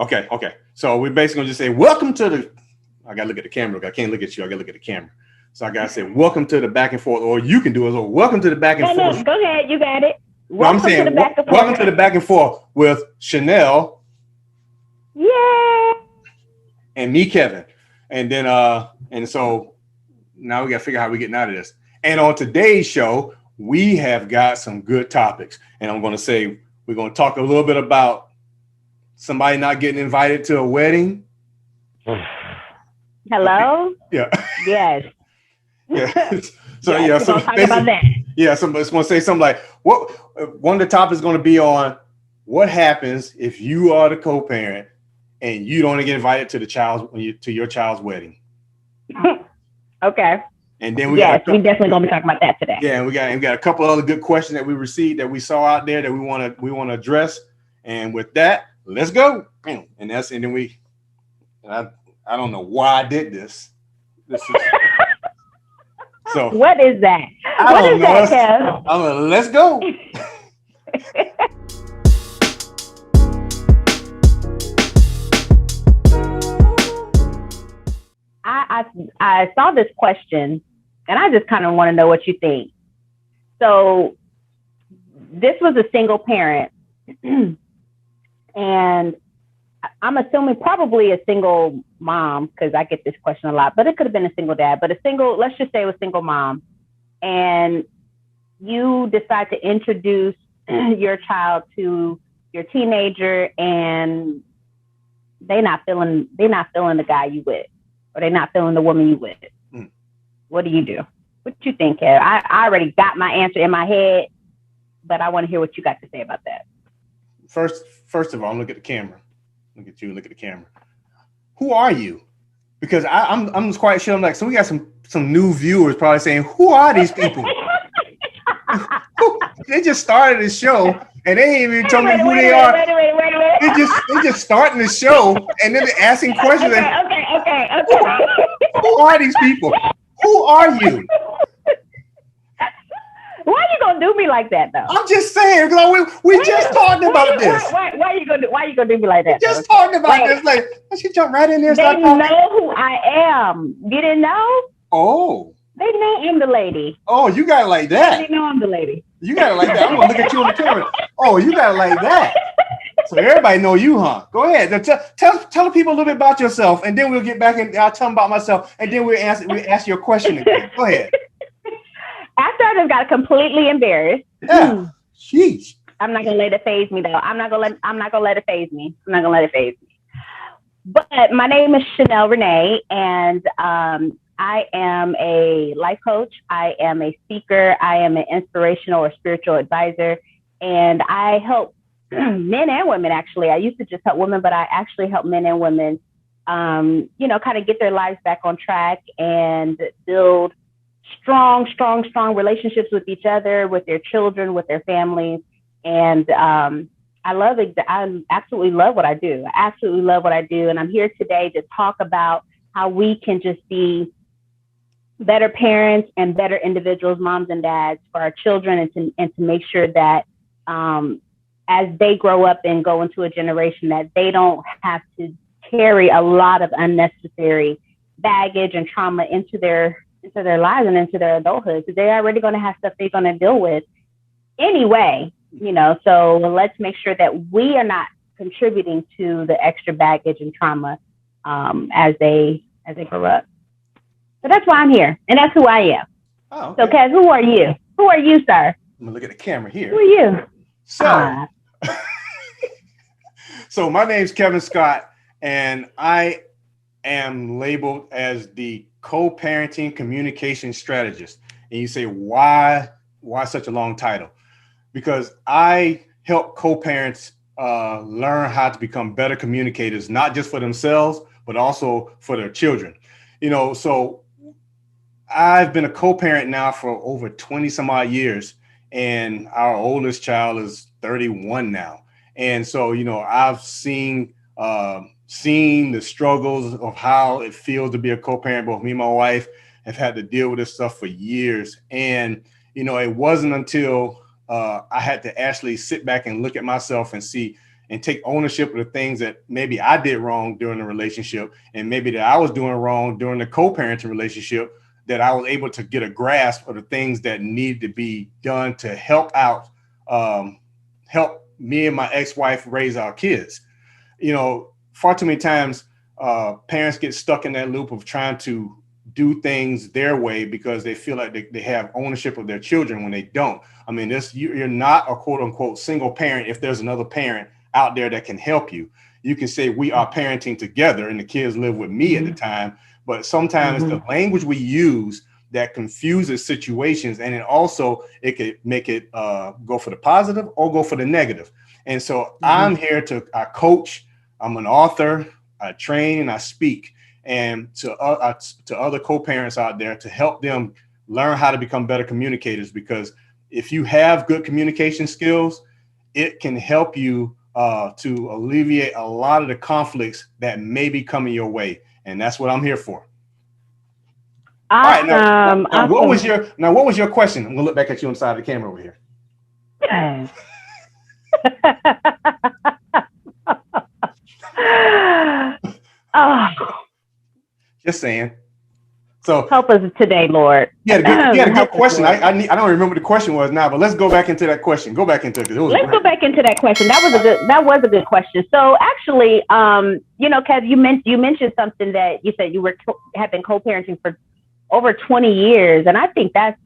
Okay. Okay. So we're basically gonna just say, welcome to the, I gotta look at the camera. I can't look at you. I gotta look at the camera. So I gotta say, welcome to the back and forth, or you can do it. So welcome to the back and No, no, forth. go ahead. You got it. No, I'm Welcome to the saying, back and welcome forth. to the back and forth with Chanel Yeah. and me, Kevin. And then, and so now we gotta figure out how we're getting out of this. And on today's show, we have got some good topics. And I'm gonna say, we're gonna talk a little bit about somebody not getting invited to a wedding. Hello. Yeah. Yes. Yeah. So Yes, yeah, we're so gonna talk about basically, that. yeah, somebody's gonna say something like, what one of the topics is gonna be on what happens if you are the co-parent and you don't get invited to the child's to your child's wedding. Okay. And then we got a Yes, we couple, definitely gonna be talking about that today. yeah, and we got a couple other good questions that we received that we saw out there that we want to address. And with that, let's go. And that's and then we I don't know why I did this. This is so What is that? I What don't is know. that, Kev? I'm gonna, let's go. I saw this question, and I just kind of want to know what you think. So, this was a single parent, and I'm assuming probably a single mom because I get this question a lot. But it could have been a single dad, but a single. Let's just say it was single mom, and you decide to introduce your child to your teenager, and they're not feeling the guy you with, or they're not feeling the woman you with. What do you do? What you think, Kev? I already got my answer in my head, but I want to hear what you got to say about that. First of all, look at the camera. Look at you. Look at the camera. Who are you? Because I'm quite sure. I'm like, so we got some new viewers probably saying, who are these people? They just started the show and they ain't even told me who they are. Wait. They just starting the show and then they're asking questions. Okay. Who are these people? Who are you? Why are you gonna do me like that, though? I'm just saying, because we just talked about this. Why are you gonna do me like that? Just talking about this, like she jumped right in there. They know who I am. You didn't know? Oh. They know I'm the lady. Oh, you got it like that. They know I'm the lady. You got it like that. I'm gonna look at you on the camera. Oh, you got it like that. So everybody know you, huh? Go ahead. Tell the people a little bit about yourself, and then we'll get back and I'll tell them about myself, and then we'll ask your question again. Go ahead. After I just got completely embarrassed. Yeah. Sheesh. I'm not gonna let it phase me, though. I'm not gonna let it phase me. But my name is Chanel Renee, and I am a life coach. I am a speaker. I am an inspirational or spiritual advisor, and I help men and women. Actually, I used to just help women, but I actually help men and women, kind of get their lives back on track and build strong relationships with each other, with their children, with their families. And I absolutely love what I do. And I'm here today to talk about how we can just be better parents and better individuals, moms and dads, for our children, and to make sure that as they grow up and go into a generation, that they don't have to carry a lot of unnecessary baggage and trauma into their lives and into their adulthood, because they're already going to have stuff they're going to deal with anyway. So let's make sure that we are not contributing to the extra baggage and trauma as they grow up. So that's why I'm here, and that's who I am. Oh, okay. So, Kaz, who are you? Who are you, sir? I'm gonna look at the camera here. Who are you? So, so my name's Kevin Scott, and I am labeled as the co-parenting communication strategist. And you say, why such a long title? Because I help co-parents learn how to become better communicators, not just for themselves, but also for their children. So I've been a co-parent now for over 20 some odd years, and our oldest child is 31 now. And so, I've seen the struggles of how it feels to be a co-parent. Both me and my wife have had to deal with this stuff for years. And, it wasn't until I had to actually sit back and look at myself and see, and take ownership of the things that maybe I did wrong during the relationship, and maybe that I was doing wrong during the co-parenting relationship, that I was able to get a grasp of the things that needed to be done to help out, help me and my ex-wife raise our kids. Far too many times parents get stuck in that loop of trying to do things their way because they feel like they have ownership of their children when they don't. I mean, you're not a quote unquote single parent if there's another parent out there that can help you. You can say we are parenting together and the kids live with me at the time, but sometimes the language we use that confuses situations, and it could make it go for the positive or go for the negative. And so I'm here I coach, I'm an author, I train and I speak, and to other co-parents out there to help them learn how to become better communicators, because if you have good communication skills, it can help you to alleviate a lot of the conflicts that may be coming your way. And that's what I'm here for. Awesome. All right, now, Awesome. what was your question? I'm gonna look back at you inside the camera over here. Oh, just saying. So help us today, Lord. You had a good question. I don't remember the question was now, but let's go back into that question. Go back into it. Let's go back into that question. That was a good question. So actually, Kev, you mentioned something that you said you have been co-parenting for over 20 years, and I think that's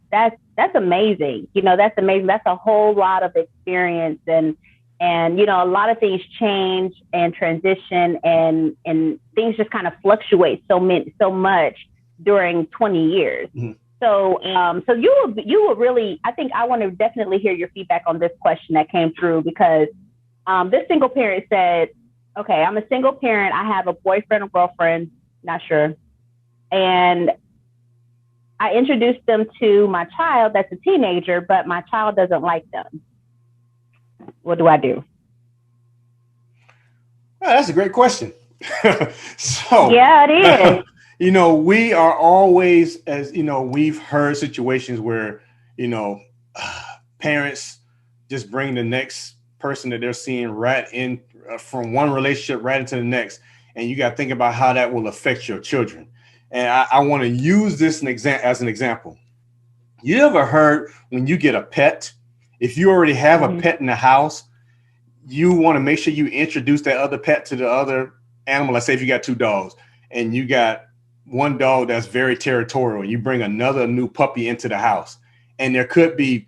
amazing. That's amazing. That's a whole lot of experience, and a lot of things change and transition, and things just kind of fluctuate so much during 20 years. Mm-hmm. So you will really, I think I want to definitely hear your feedback on this question that came through, because this single parent said, okay, I'm a single parent. I have a boyfriend or girlfriend, not sure. And I introduced them to my child that's a teenager, but my child doesn't like them. What do I do? Oh, that's a great question. So yeah, it is. We are always, as we've heard situations where, parents just bring the next person that they're seeing right in from one relationship right into the next. And you got to think about how that will affect your children. And I want to use this as an example. You ever heard when you get a pet, if you already have a pet in the house, you want to make sure you introduce that other pet to the other animal. Let's say if you got two dogs and you got one dog that's very territorial, you bring another new puppy into the house, and there could be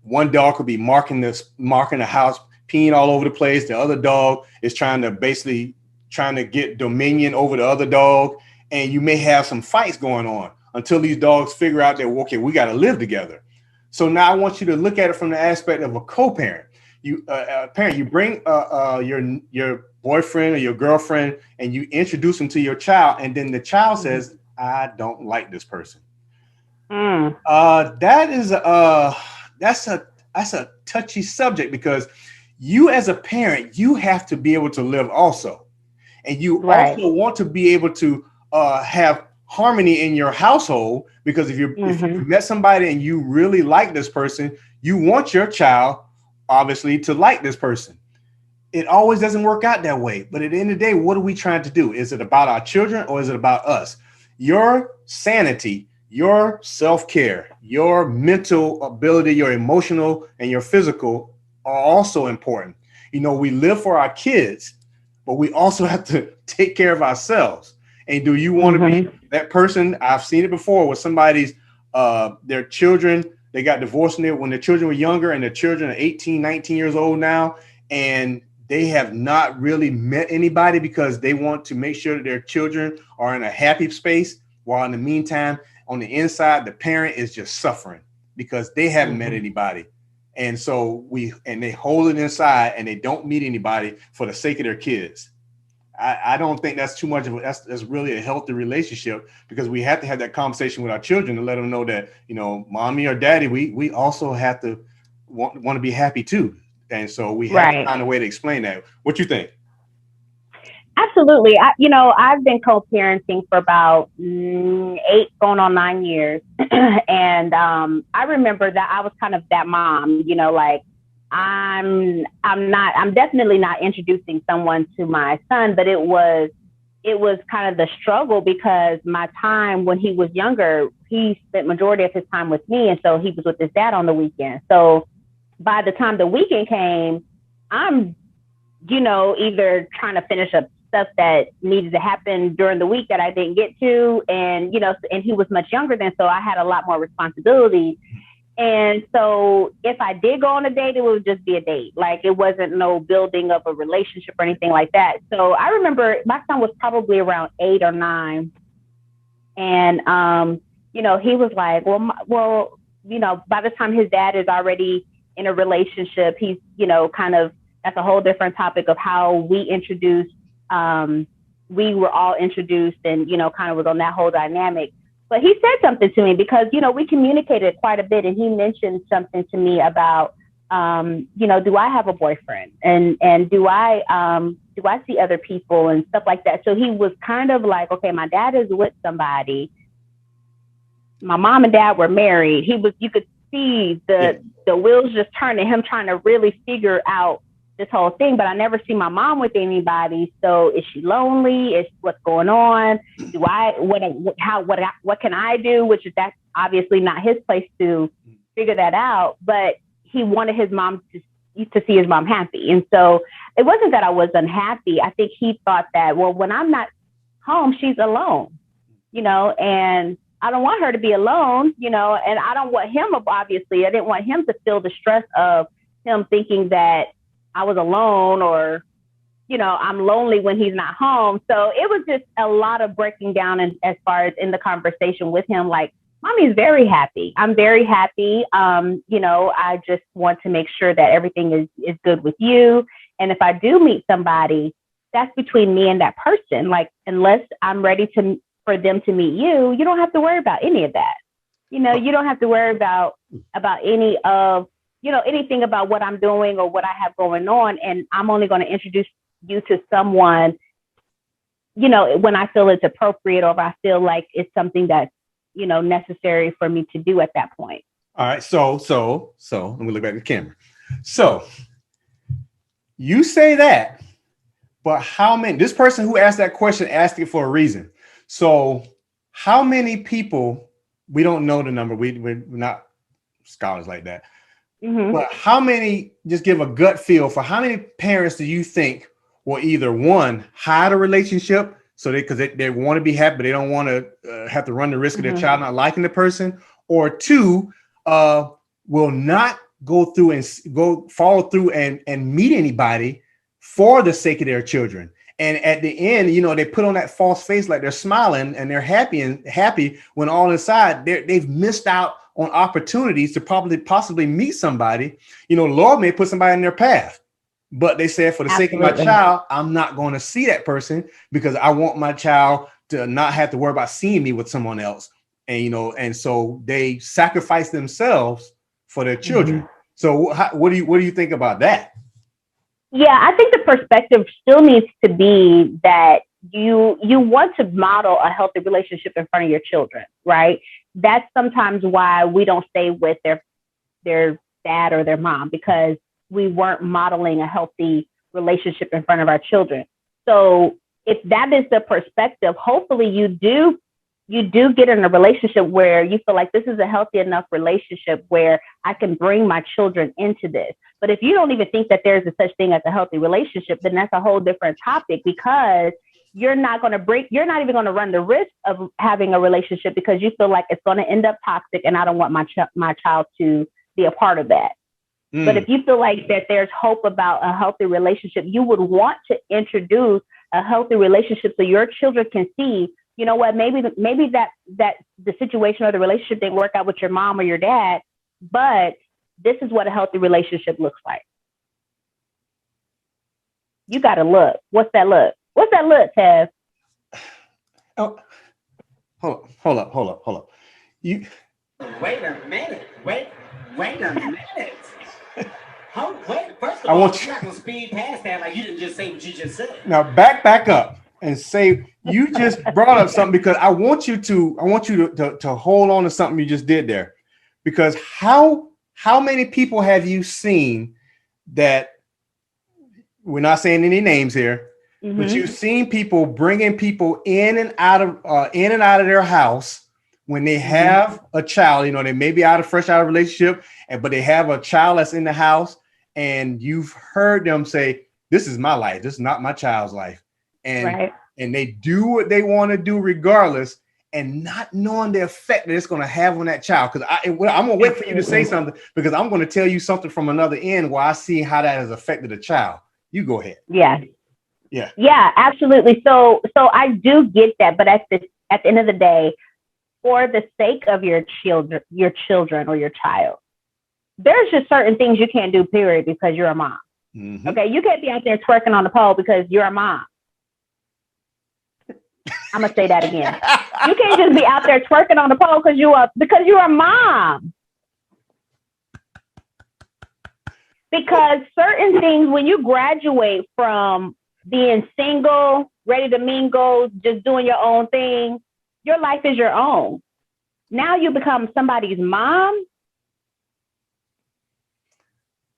one dog could be marking the house, peeing all over the place. The other dog is trying to get dominion over the other dog, and you may have some fights going on until these dogs figure out that, okay, we got to live together. So now I want you to look at it from the aspect of a co-parent. You parent, you bring your boyfriend or your girlfriend and you introduce them to your child, and then the child says, I don't like this person. That's a touchy subject, because you as a parent, you have to be able to live also. And you also want to be able to have harmony in your household, because if you met somebody and you really like this person, you want your child obviously to like this person. It always doesn't work out that way. But at the end of the day, what are we trying to do? Is it about our children or is it about us? Your sanity, your self-care, your mental ability, your emotional and your physical are also important. We live for our kids, but we also have to take care of ourselves. And do you want to be that person? I've seen it before with somebody's, their children, they got divorced when their children were younger, and their children are 18, 19 years old now. And they have not really met anybody because they want to make sure that their children are in a happy space. While in the meantime, on the inside, the parent is just suffering because they haven't met anybody. And so they hold it inside and they don't meet anybody for the sake of their kids. I don't think that's too much of that's really a healthy relationship, because we have to have that conversation with our children to let them know that, mommy or daddy, we also have to want to be happy too. And so we have to find a way to explain that. What you think? Absolutely. I've been co-parenting for about 8 going on 9 years. And I remember that I was kind of that mom, like I'm definitely not introducing someone to my son, but it was kind of the struggle because my time when he was younger, he spent majority of his time with me, and so he was with his dad on the weekend. So by the time the weekend came, I'm, either trying to finish up stuff that needed to happen during the week that I didn't get to, and he was much younger then, so I had a lot more responsibility. And so if I did go on a date, it would just be a date. Like it wasn't no building of a relationship or anything like that. So I remember my son was probably around 8 or 9. And, he was like, by the time his dad is already in a relationship, he's, kind of, that's a whole different topic of how we introduced, we were all introduced and, kind of was on that whole dynamic. But he said something to me because, we communicated quite a bit, and he mentioned something to me about, do I have a boyfriend, and do I see other people and stuff like that. So he was kind of like, okay, my dad is with somebody. My mom and dad were married. You could see the wheels just turning, him trying to really figure out this whole thing, but I never see my mom with anybody. So is she lonely? Is what's going on? What can I do? Which is, that's obviously not his place to figure that out, but he wanted his mom to see his mom happy. And so it wasn't that I was unhappy. I think he thought that, well, when I'm not home, she's alone, and I don't want her to be alone, and I don't want him, obviously, I didn't want him to feel the stress of him thinking that I was alone or, I'm lonely when he's not home. So it was just a lot of breaking down as far as in the conversation with him, like, Mommy's very happy. I'm very happy. I just want to make sure that everything is good with you. And if I do meet somebody, that's between me and that person. Like, unless I'm ready for them to meet you, you don't have to worry about any of that. You don't have to worry about any of, anything about what I'm doing or what I have going on. And I'm only going to introduce you to someone, when I feel it's appropriate or if I feel like it's something that's, necessary for me to do at that point. All right. So let me look back at the camera. So you say that, but how many, this person who asked that question asked it for a reason. So how many people, we don't know the number. We're not scholars like that. Mm-hmm. But how many, just give a gut feel for how many parents do you think will either, one, hide a relationship so because they want to be happy, but they don't want to have to run the risk of their child not liking the person, or two, will not go through and follow through and meet anybody for the sake of their children. And at the end, they put on that false face like they're smiling and they're happy when all inside they've missed out on opportunities to possibly meet somebody. Lord may put somebody in their path, but they said, for the sake of my child, I'm not going to see that person because I want my child to not have to worry about seeing me with someone else. And, and so they sacrifice themselves for their children. Mm-hmm. So what do you think about that? Yeah, I think the perspective still needs to be that you want to model a healthy relationship in front of your children, right? That's sometimes why we don't stay with their dad or their mom, because we weren't modeling a healthy relationship in front of our children. So if that is the perspective, hopefully you do get in a relationship where you feel like this is a healthy enough relationship where I can bring my children into this. But if you don't even think that there's a such thing as a healthy relationship, then that's a whole different topic, because you're not even going to run the risk of having a relationship because you feel like it's going to end up toxic and I don't want my child to be a part of that. But if you feel like that there's hope about a healthy relationship, you would want to introduce a healthy relationship so your children can see, you know what, maybe that the situation or the relationship didn't work out with your mom or your dad, but this is what a healthy relationship looks like. You got to look. What's that look? What's that look, Tev? Oh, hold up. You wait a minute. Wait a minute. First of all, you're not gonna speed past that like you didn't just say what you just said. Now back up and say you just brought up something, because I want you to hold on to something you just did there. Because how many people have you seen that we're not saying any names here, but you've seen people bringing people in and out of their house when they have a child. You know, they may be fresh out of a relationship, but they have a child that's in the house, and you've heard them say, "This is my life. This is not my child's life," and they do what they want to do regardless, and not knowing the effect that it's going to have on that child. Because I'm going to wait for you to say something, because I'm going to tell you something from another end where I see how that has affected a child. You go ahead. Yeah, absolutely. So I do get that, but at the end of the day, for the sake of your children or your child, there's just certain things you can't do, period, because you're a mom. Okay, you can't be out there twerking on the pole because you're a mom. I'm gonna say that again. You can't just be out there twerking on the pole because you're a mom. Because certain things, when you graduate from being single, ready to mingle, just doing your own thing, your life is your own. Now you become somebody's mom.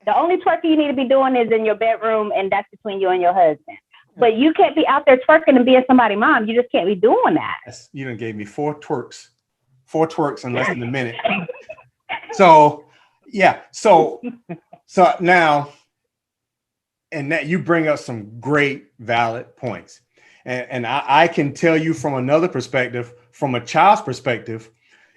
The only twerking you need to be doing is in your bedroom, and that's between you and your husband. But you can't be out there twerking and being somebody's mom. You just can't be doing that. You done gave me four twerks in less than a minute. So, yeah. So now, and that you bring up some great valid points. And I can tell you from another perspective, from a child's perspective,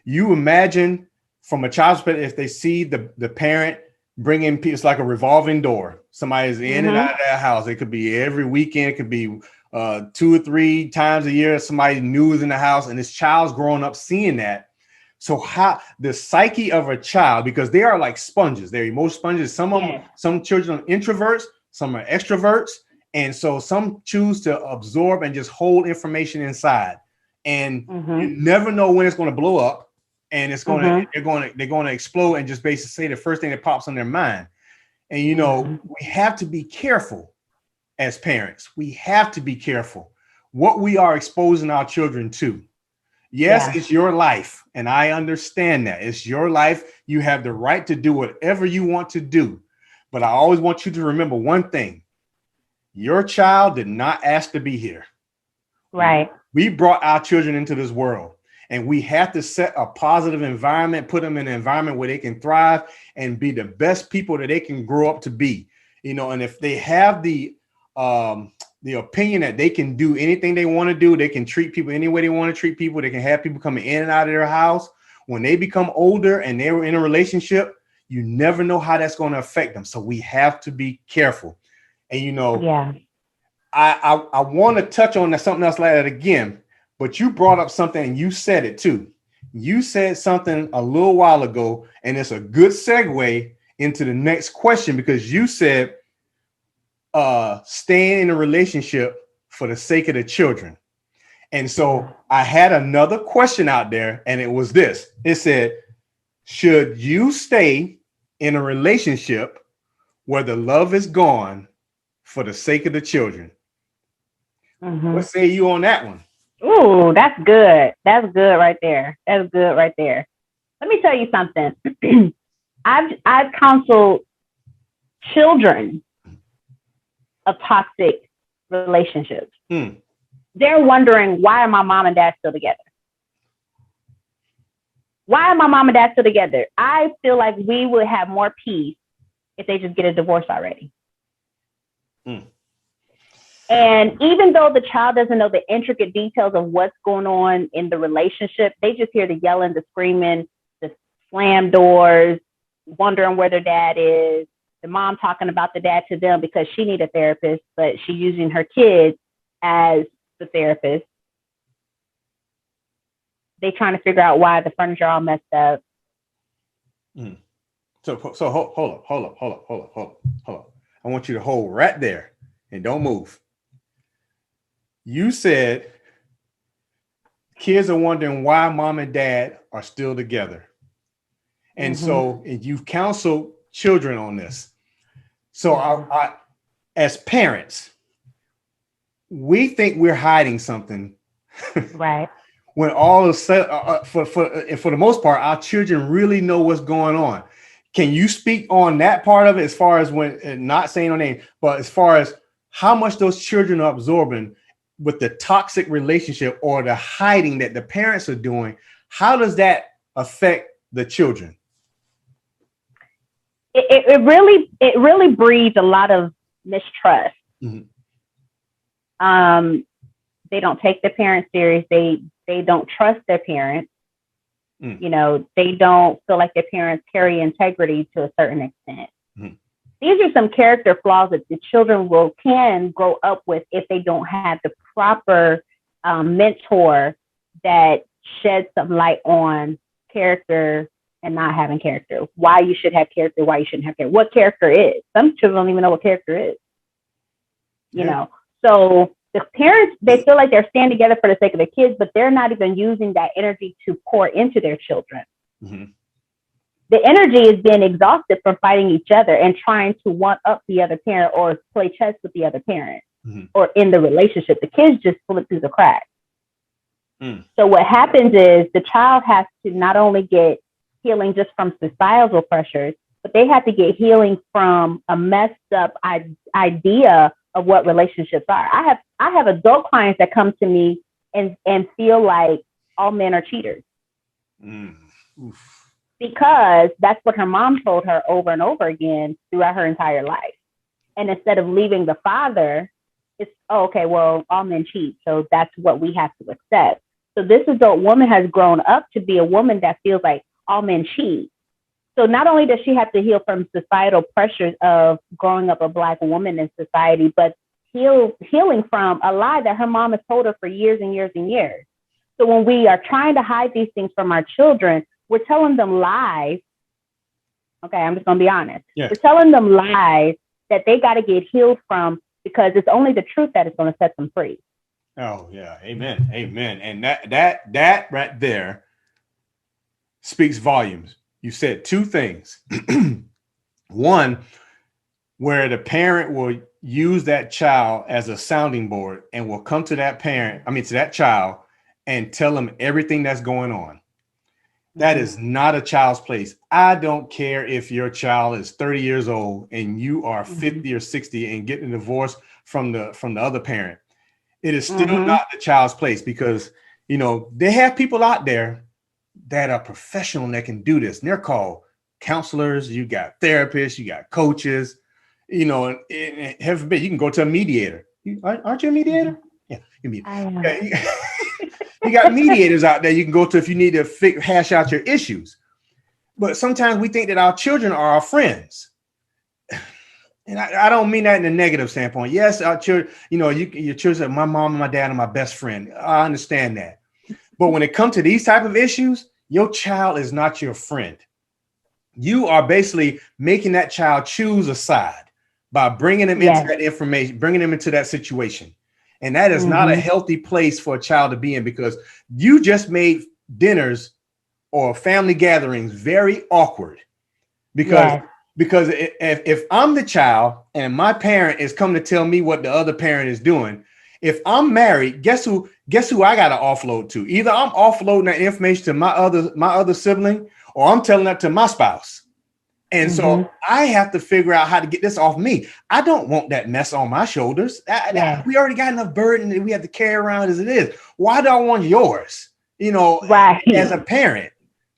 you imagine from a child's perspective, if they see the parent bringing people, it's like a revolving door. Somebody's in and out of that house. It could be every weekend. It could be 2 or 3 times a year. Somebody new is in the house, and this child's growing up seeing that. So how the psyche of a child, because they are like sponges, they're emotional sponges. Some children are introverts, some are extroverts. And so some choose to absorb and just hold information inside, and you never know when it's going to blow up, and it's going to they're going to explode and just basically say the first thing that pops on their mind. And you know, we have to be careful as parents. We have to be careful what we are exposing our children to. Yes, it's your life, and I understand that it's your life. You have the right to do whatever you want to do, but I always want you to remember one thing. Your child did not ask to be here. Right. We brought our children into this world, and we have to set a positive environment, put them in an environment where they can thrive and be the best people that they can grow up to be. You know, and if they have the opinion that they can do anything they want to do, they can treat people any way they want to treat people. They can have people coming in and out of their house. When they become older and they're in a relationship, you never know how that's going to affect them. So we have to be careful. And, you know, I want to touch on something else like that again, but you brought up something and you said it too. You said something a little while ago, and it's a good segue into the next question, because you said staying in a relationship for the sake of the children. And so I had another question out there, and it was this. It said, should you stay in a relationship where the love is gone for the sake of the children? What say you on that one? Ooh, that's good. That's good right there. That's good right there. Let me tell you something. I've counseled children of toxic relationships. They're wondering, why are my mom and dad still together? Why are my mom and dad still together? I feel like we would have more peace if they just get a divorce already. And even though the child doesn't know the intricate details of what's going on in the relationship, they just hear the yelling, the screaming, the slam doors, wondering where their dad is, the mom talking about the dad to them because she needs a therapist, but she's using her kids as the therapist. They trying to figure out why the furniture all messed up. So hold up. I want you to hold right there and don't move. You said kids are wondering why mom and dad are still together. And so you've counseled children on this. So I, as parents, we think we're hiding something. Right. When all of a sudden, for the most part, our children really know what's going on. Can you speak on that part of it, as far as when, not saying no name, but as far as how much those children are absorbing with the toxic relationship or the hiding that the parents are doing? How does that affect the children? It really breeds a lot of mistrust. Mm-hmm. They don't take their parents serious. They don't trust their parents. You know, they don't feel like their parents carry integrity to a certain extent. These are some character flaws that the children can grow up with if they don't have the proper mentor that sheds some light on character and not having character. Why you should have character, why you shouldn't have character, what character is. Some children don't even know what character is. You know, so the parents, they feel like they're standing together for the sake of the kids, but they're not even using that energy to pour into their children. The energy is being exhausted from fighting each other and trying to one up the other parent or play chess with the other parent or in the relationship. The kids just slip through the cracks. So what happens is the child has to not only get healing just from societal pressures, but they have to get healing from a messed up idea of what relationships are. I have adult clients that come to me and feel like all men are cheaters. Because that's what her mom told her over and over again throughout her entire life. And instead of leaving the father, it's, okay, well, all men cheat, so that's what we have to accept. So this adult woman has grown up to be a woman that feels like all men cheat. So not only does she have to heal from societal pressures of growing up a Black woman in society, but healing from a lie that her mom has told her for years and years and years. So when we are trying to hide these things from our children, we're telling them lies. Okay, I'm just going to be honest. Yeah. We're telling them lies that they got to get healed from, because it's only the truth that is going to set them free. Oh, yeah. Amen. Amen. And that right there speaks volumes. You said two things. One, where the parent will use that child as a sounding board and will come to that child and tell them everything that's going on. That is not a child's place. I don't care if your child is 30 years old and you are 50 or 60 and getting a divorce from the other parent. It is still not the child's place, because, you know, they have people out there that are professional and that can do this. And they're called counselors. You got therapists, you got coaches, you know, and heaven forbid, you can go to a mediator. Aren't you a mediator? Yeah, you mediator. You got mediators out there you can go to if you need to hash out your issues. But sometimes we think that our children are our friends. And I don't mean that in a negative standpoint. Yes, our children, you know, your children, my mom and my dad are my best friend. I understand that. But when it comes to these type of issues, your child is not your friend. You are basically making that child choose a side by bringing them into that information, bringing them into that situation. And that is not a healthy place for a child to be in, because you just made dinners or family gatherings very awkward. Because if I'm the child and my parent is coming to tell me what the other parent is doing, if I'm married, guess who I got to offload to? Either I'm offloading that information to my other sibling, or I'm telling that to my spouse. And so I have to figure out how to get this off me. I don't want that mess on my shoulders. We already got enough burden that we have to carry around as it is. Why do I want yours? You know, as a parent,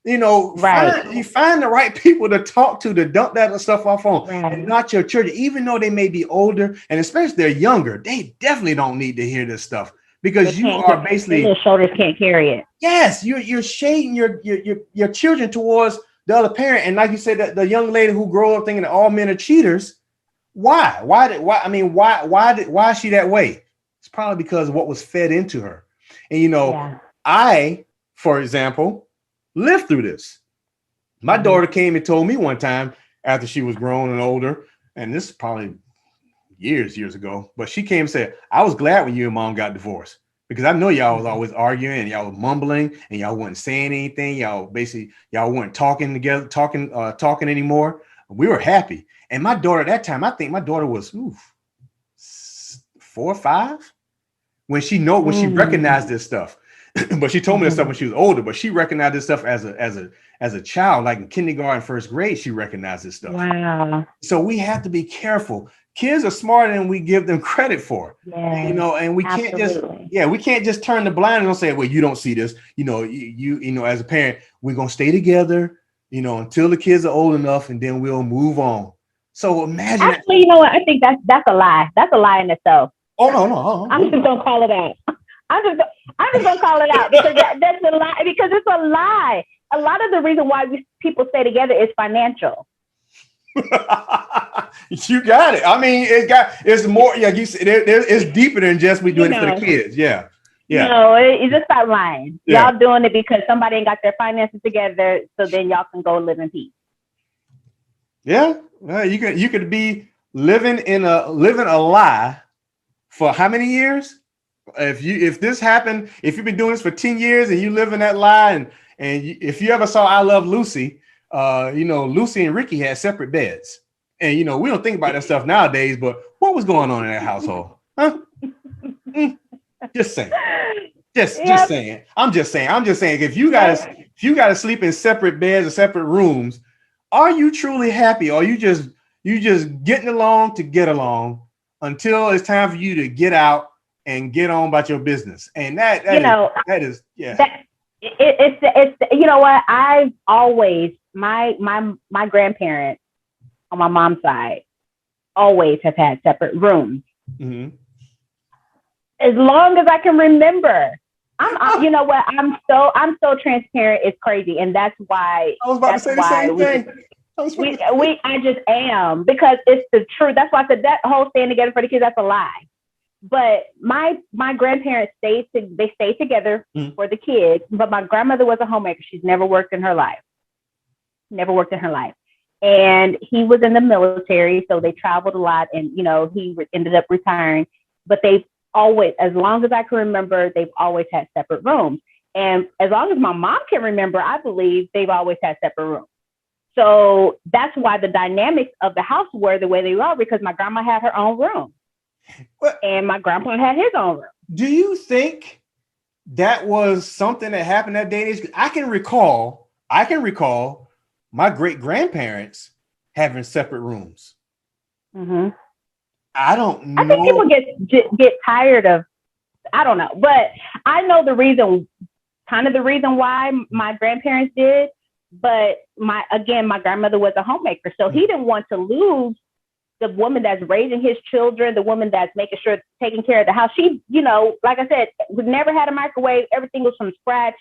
you know, find the right people to talk to dump that stuff off on, and not your children, even though they may be older, and especially if they're younger, they definitely don't need to hear this stuff, because you are basically, their shoulders can't carry it. Yes, you're shading your children towards the other parent. And like you said, that the young lady who grew up thinking that all men are cheaters. Why is she that way? It's probably because of what was fed into her. And, you know, I, for example, lived through this. My daughter came and told me one time, after she was grown and older, and this is probably years ago, but she came and said, I was glad when you and mom got divorced, because I know y'all was always arguing and y'all was mumbling and y'all wasn't saying anything. Y'all weren't talking together, talking anymore. We were happy. And my daughter at that time, I think my daughter was 4 or 5 when she recognized this stuff. but she told me this stuff when she was older, but she recognized this stuff as a child, like in kindergarten, first grade, she recognized this stuff. Wow. So we have to be careful. Kids are smarter than we give them credit for, Yes, you know, and we absolutely. we can't just turn the blind and say, well, you don't see this, you know, you know, as a parent, we're going to stay together, you know, until the kids are old enough, and then we'll move on. So imagine Actually, you know what? I think that's a lie. That's a lie in itself. Oh, no. I'm just gonna call it out. I'm just gonna call it out because that's a lie. Because it's a lie. A lot of the reason why people stay together is financial. You got it. I mean, it's more. Yeah, it's deeper than just we doing it for the kids. Yeah. No, you just stop lying. Yeah. Y'all doing it because somebody ain't got their finances together, so then y'all can go live in peace. Yeah, you could be living a lie for how many years? If this happened, if you've been doing this for 10 years and you live in that lie, and if you ever saw I Love Lucy, you know, Lucy and Ricky had separate beds. And, you know, we don't think about that stuff nowadays, but what was going on in that household? Huh? Just saying. Just saying. I'm just saying, if you gotta sleep in separate beds or separate rooms, are you truly happy? Or you just getting along to get along until it's time for you to get out and get on about your business? And it's you know what? I've always my grandparents on my mom's side always have had separate rooms. Mm-hmm. As long as I can remember. You know what? I'm so transparent. It's crazy, and that's why I was about to say the same thing. I just am, because it's the truth. That's why I said that whole staying together for the kids, that's a lie. But my grandparents stayed together for the kids. But my grandmother was a homemaker. She's never worked in her life. And he was in the military, so they traveled a lot, and you know, he ended up retiring. But they've always, as long as I can remember, they've always had separate rooms. And as long as my mom can remember, I believe they've always had separate rooms. So that's why the dynamics of the house were the way they were, because my grandma had her own room. And my grandpa had his own room. Do you think that was something that happened that day and age? I can recall my great grandparents having separate rooms. Mm-hmm. I don't know. I think people get tired of, I don't know, but I know the reason why my grandparents did. But my grandmother was a homemaker, so he didn't want to lose the woman that's raising his children, the woman that's making sure, taking care of the house. She, you know, like I said, we never had a microwave. Everything was from scratch.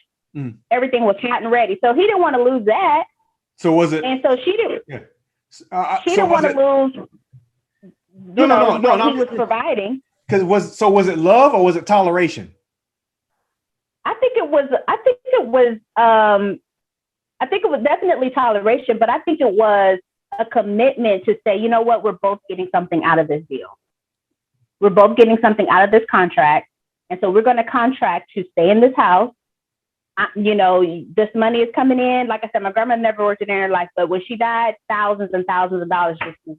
Everything was hot and ready. So he didn't want to lose that. So was it? And so she didn't. Yeah. She didn't want to lose. No. He was providing. Was it love or was it toleration? I think it was definitely toleration, but I think it was a commitment to say, you know what, we're both getting something out of this deal. We're both getting something out of this contract. And so we're going to contract to stay in this house. You know, this money is coming in. Like I said, my grandma never worked in her life, but when she died, thousands and thousands of dollars just was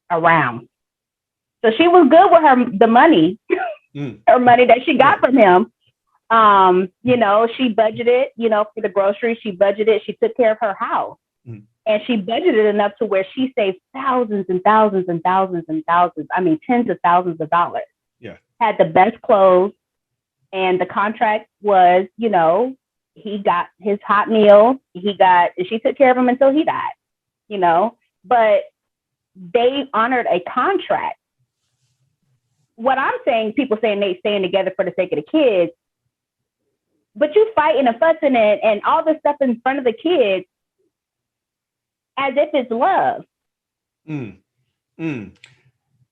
around. So she was good with the money, her money that she got from him. You know, she budgeted, you know, for the groceries, she budgeted, she took care of her house. And she budgeted enough to where she saved thousands and thousands and thousands and thousands. I mean, tens of thousands of dollars. Yeah. Had the best clothes. And the contract was, you know, he got his hot meal. She took care of him until he died, you know, but they honored a contract. What I'm saying, people saying they staying together for the sake of the kids, but you fighting and fussing and all this stuff in front of the kids as if it's love.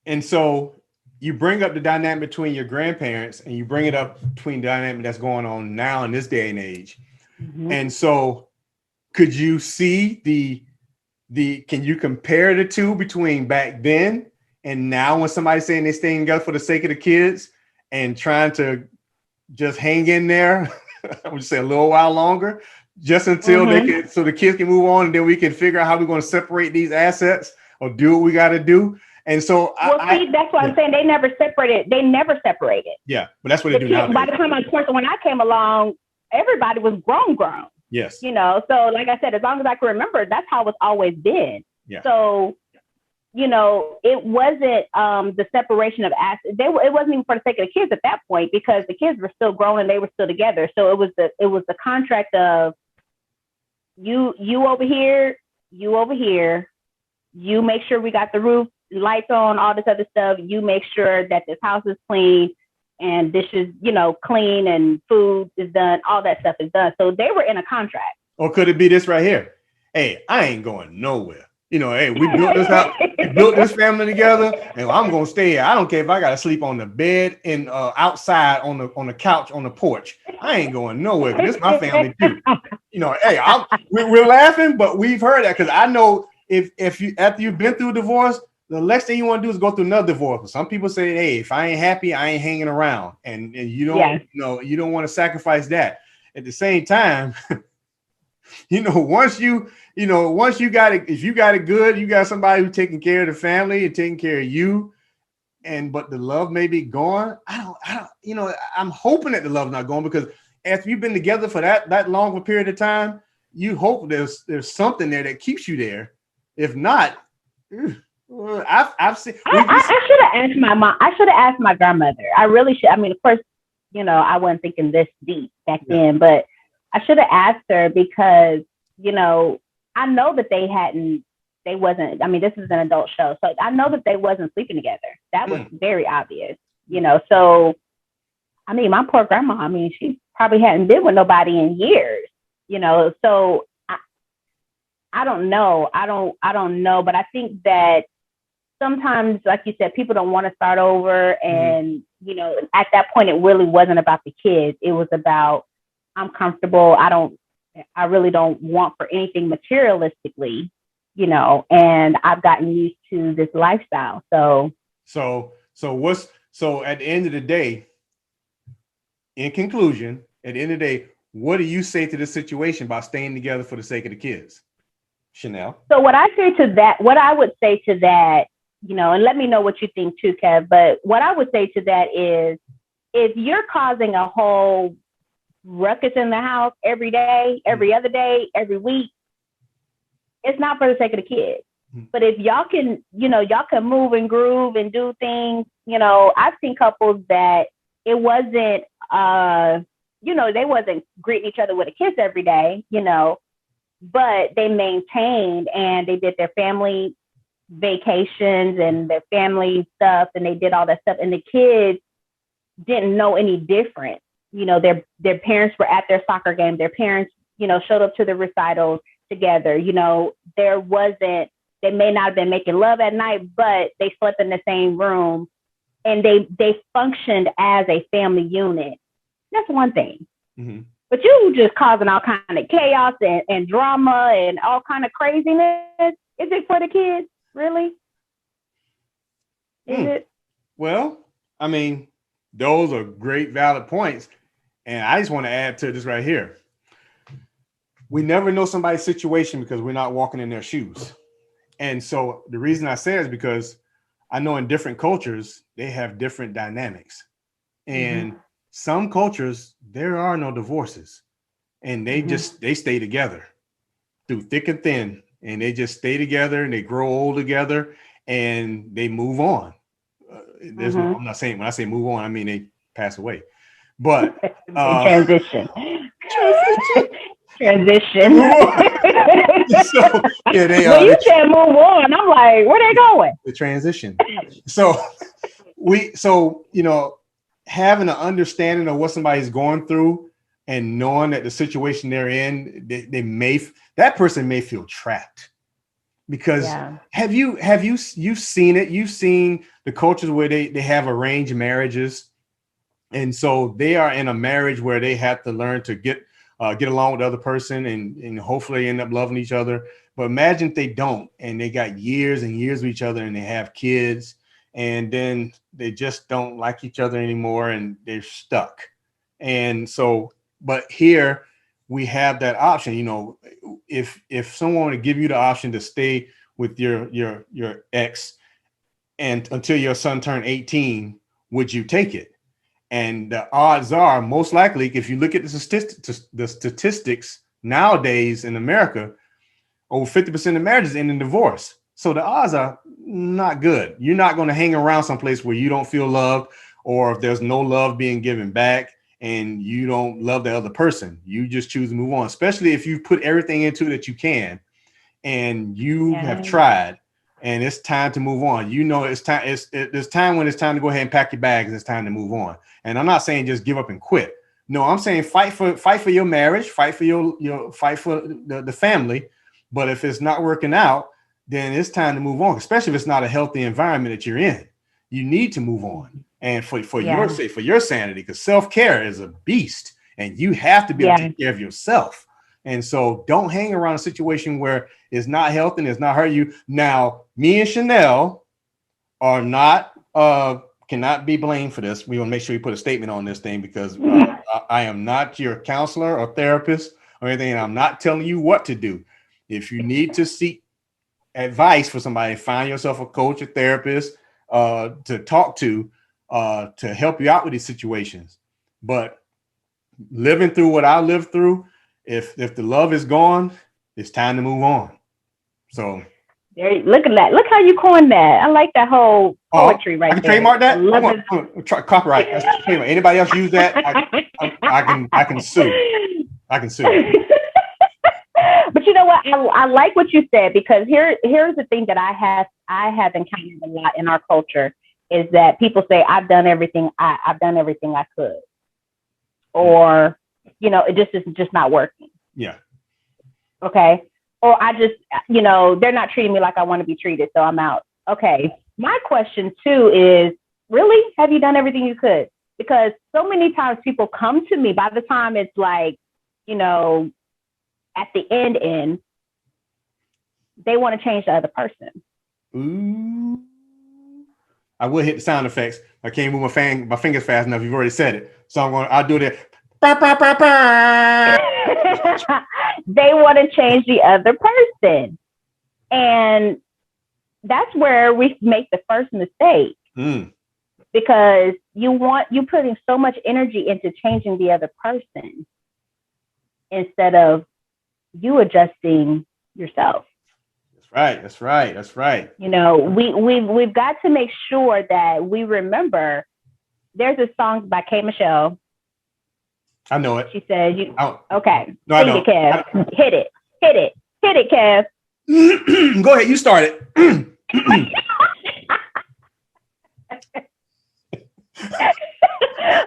And so you bring up the dynamic between your grandparents and you bring it up between the dynamic that's going on now in this day and age. And so could you see can you compare the two between back then and now when somebody's saying they're staying together for the sake of the kids and trying to just hang in there, I would say a little while longer, just until so the kids can move on, and then we can figure out how we're going to separate these assets or do what we got to do. And so, that's why I'm saying they never separated. They never separated. Yeah, but that's what they do now. By the time when I came along, everybody was grown. Yes. You know, so like I said, as long as I can remember, that's how it's always been. Yeah. So, you know, it wasn't the separation of assets. It wasn't even for the sake of the kids at that point, because the kids were still grown and they were still together. So it was the contract of you over here, you over here. You make sure we got the roof, lights on, all this other stuff. You make sure that this house is clean and dishes, you know, clean, and food is done. All that stuff is done. So they were in a contract. Or could it be this right here? Hey, I ain't going nowhere. You know, hey, we built this house, we built this family together, and I'm gonna stay here. I don't care if I gotta sleep on the bed and outside on the couch on the porch. I ain't going nowhere. This is my family too. You know, hey, we're laughing, but we've heard that, because I know if you, after you've been through a divorce, the next thing you want to do is go through another divorce. But some people say, hey, if I ain't happy, I ain't hanging around, and you don't, you know, you don't want to sacrifice that. At the same time, you know, once you got it, if you got it good, you got somebody who's taking care of the family and taking care of you, but the love may be gone. I don't, you know, I'm hoping that the love's not gone, because after you've been together for that long of a period of time, you hope there's something there that keeps you there. If not, I've seen. I should have asked my mom. I should have asked my grandmother. I really should. I mean, of course, you know, I wasn't thinking this deep back then, but I should have asked her, because, you know, I know that they wasn't, I mean, this is an adult show, so I know that they wasn't sleeping together. That was very obvious, you know. So, I mean, my poor grandma, I mean, she probably hadn't been with nobody in years, you know. So I don't know. I don't know. But I think that sometimes, like you said, people don't want to start over. And, you know, at that point, it really wasn't about the kids. It was about, I'm comfortable. I really don't want for anything materialistically, you know, and I've gotten used to this lifestyle. So at the end of the day, in conclusion, at the end of the day, what do you say to this situation about staying together for the sake of the kids? Chanel? So what I would say to that, you know, and let me know what you think too, Kev, but what I would say to that is, if you're causing a whole ruckus in the house every day, every other day, every week, it's not for the sake of the kids. But if y'all can, you know, y'all can move and groove and do things, you know, I've seen couples that it wasn't, you know, they wasn't greeting each other with a kiss every day, you know, but they maintained and they did their family vacations and their family stuff, and they did all that stuff, and the kids didn't know any different. You know, their parents were at their soccer game. Their parents, you know, showed up to the recitals together. You know, they may not have been making love at night, but they slept in the same room, and they functioned as a family unit. That's one thing. But you just causing all kind of chaos and drama and all kind of craziness. Is it for the kids? Really? Is it? Well, I mean, those are great, valid points. And I just want to add to this right here. We never know somebody's situation because we're not walking in their shoes. And so the reason I say is because I know in different cultures, they have different dynamics. And some cultures, there are no divorces. And they stay together through thick and thin. And they just stay together, and they grow old together, and they move on. I'm not saying, when I say move on, I mean they pass away. But transition. So yeah, when you said move on, I'm like, where they going? The transition. So you know, having an understanding of what somebody's going through and knowing that the situation they're in, that person may feel trapped. Because you've seen it. You've seen the cultures where they have arranged marriages. And so they are in a marriage where they have to learn to get along with the other person and hopefully end up loving each other. But imagine if they don't, and they got years and years with each other, and they have kids, and then they just don't like each other anymore, and they're stuck. And so, but here we have that option. You know, if someone were to give you the option to stay with your ex and until your son turned 18, would you take it? And the odds are, most likely, if you look at the statistics nowadays in America, over 50% of marriages end in divorce. So the odds are not good. You're not going to hang around someplace where you don't feel loved, or if there's no love being given back and you don't love the other person. You just choose to move on, especially if you put everything into it that you can and you have tried and it's time to move on. You know, it's time. There's time when it's time to go ahead and pack your bags. It's time to move on. And I'm not saying just give up and quit. No, I'm saying fight for your marriage, fight for fight for the family. But if it's not working out, then it's time to move on, especially if it's not a healthy environment that you're in. You need to move on. And for your sake, for your sanity, because self-care is a beast and you have to be able to take care of yourself. And so don't hang around a situation where it's not healthy and it's not hurting you. Now, me and Chanel are not, cannot be blamed for this. We want to make sure we put a statement on this thing because I am not your counselor or therapist or anything. And I'm not telling you what to do. If you need to seek advice for somebody, find yourself a coach, a therapist to talk to help you out with these situations. But living through what I lived through, if the love is gone, it's time to move on. So look at that. Look how you coined that. I like that whole poetry right there. I can trademark that. I'm gonna try copyright. Anybody else use that? I can sue. I can sue. But you know what? I like what you said, because here's the thing that I have encountered a lot in our culture is that people say, I've done everything I could, or it just is just not working. Yeah. Okay. Or I just, they're not treating me like I want to be treated, so I'm out. Okay. My question too is, really, have you done everything you could? Because so many times people come to me, by the time it's like, at the end, they want to change the other person. Ooh. I will hit the sound effects. I can't move my fingers fast enough. You've already said it. So I'll do that. They want to change the other person. And that's where we make the first mistake. Because you're putting so much energy into changing the other person instead of you adjusting yourself. That's right. We've got to make sure that we remember there's a song by K. Michelle. I know it. She said, okay. No, I know. It, Kev. Hit it, Kev. Go ahead. You start it.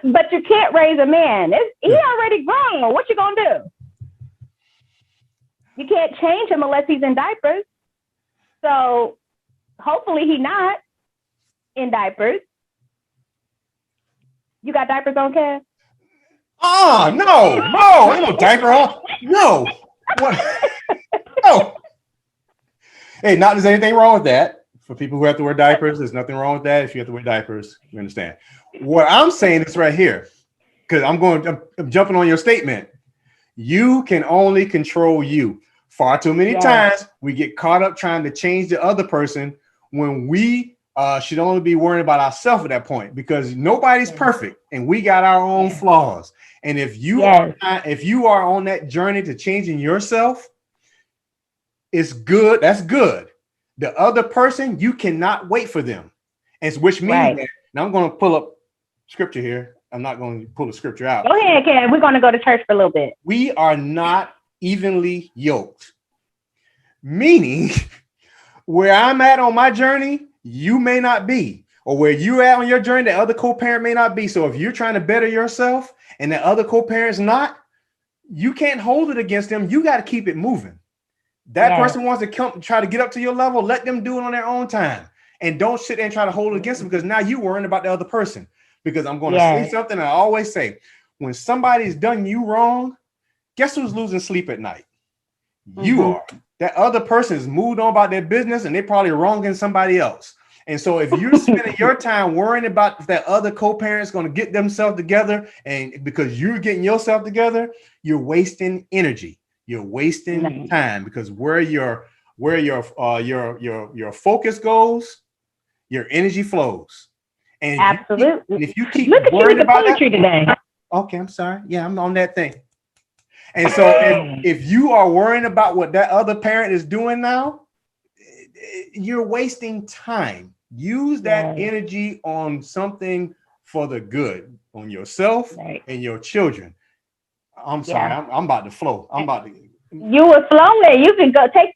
But you can't raise a man. He already grown. What you gonna do? You can't change him unless he's in diapers. So hopefully he's not in diapers. You got diapers on, Kev? Oh, no, ain't no diaper on. No. What? No. Hey, there's anything wrong with that. For people who have to wear diapers, there's nothing wrong with that. If you have to wear diapers, you understand. What I'm saying is right here, because I'm jumping on your statement. You can only control you. Far too many times we get caught up trying to change the other person when we should only be worrying about ourselves at that point, because nobody's perfect and we got our own flaws. And if you are on that journey to changing yourself, it's good. That's good. The other person, you cannot wait for them. And which means that, now I'm going to pull up scripture here. I'm not going to pull the scripture out. Go ahead, Ken. We're going to go to church for a little bit. We are not evenly yoked. Meaning, where I'm at on my journey, you may not be. Or where you're at on your journey, the other co-parent may not be. So if you're trying to better yourself and the other co-parent's not, you can't hold it against them. You got to keep it moving. That person wants to come try to get up to your level. Let them do it on their own time. And don't sit there and try to hold it against them, because now you're worrying about the other person. Because I'm going to say something I always say. When somebody's done you wrong, guess who's losing sleep at night? You are. That other person has moved on about their business and they're probably wronging somebody else. And so if you're spending your time worrying about if that other co-parent's going to get themselves together, and because you're getting yourself together, you're wasting energy. You're wasting time, because where your focus goes, your energy flows. And Absolutely. if you keep Look at you worried with the about poetry that, today. okay, I'm sorry. Yeah, I'm on that thing. And so if you are worrying about what that other parent is doing now, you're wasting time. Use that energy on something for the good, on yourself and your children. I'm sorry, I'm about to flow. I'm about to. You were flowing. You can go take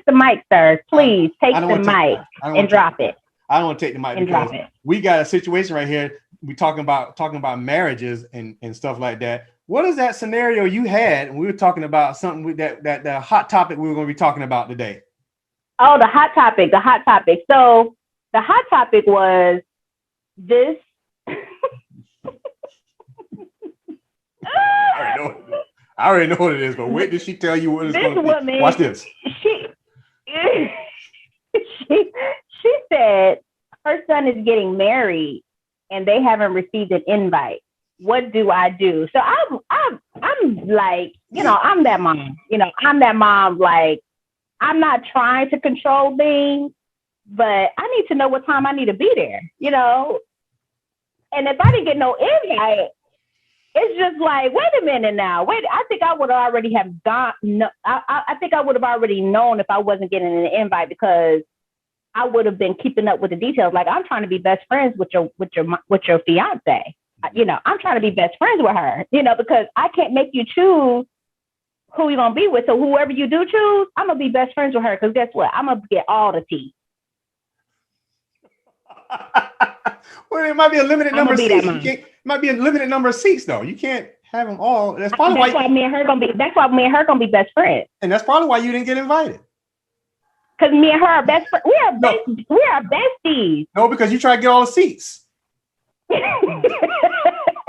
the mic, sir. Please take the mic and drop it. I don't want to take the mic because we got a situation right here. We talking about marriages and stuff like that. What is that scenario you had? And we were talking about something with that hot topic we were going to be talking about today. Oh, the hot topic. So the hot topic was this. I already know what it is, but wait till she tell you what it's going to be. Watch this. She said her son is getting married and they haven't received an invite. What do I do? So I'm like, I'm that mom. Like, I'm not trying to control things, but I need to know what time I need to be there, And if I didn't get no invite, it's just like, wait a minute now. I think I would already have gone. No, I think I would have already known if I wasn't getting an invite, because I would have been keeping up with the details. Like, I'm trying to be best friends with your fiance. I'm trying to be best friends with her, because I can't make you choose who you're going to be with. So whoever you do choose, I'm going to be best friends with her, because guess what? I'm going to get all the tea. Well, it might be a limited number of seats. It might be a limited number of seats, though. You can't have them all. That's why me and her gonna be best friends. And that's probably why you didn't get invited. Because me and her are best friends. We are besties. No, because you tried to get all the seats.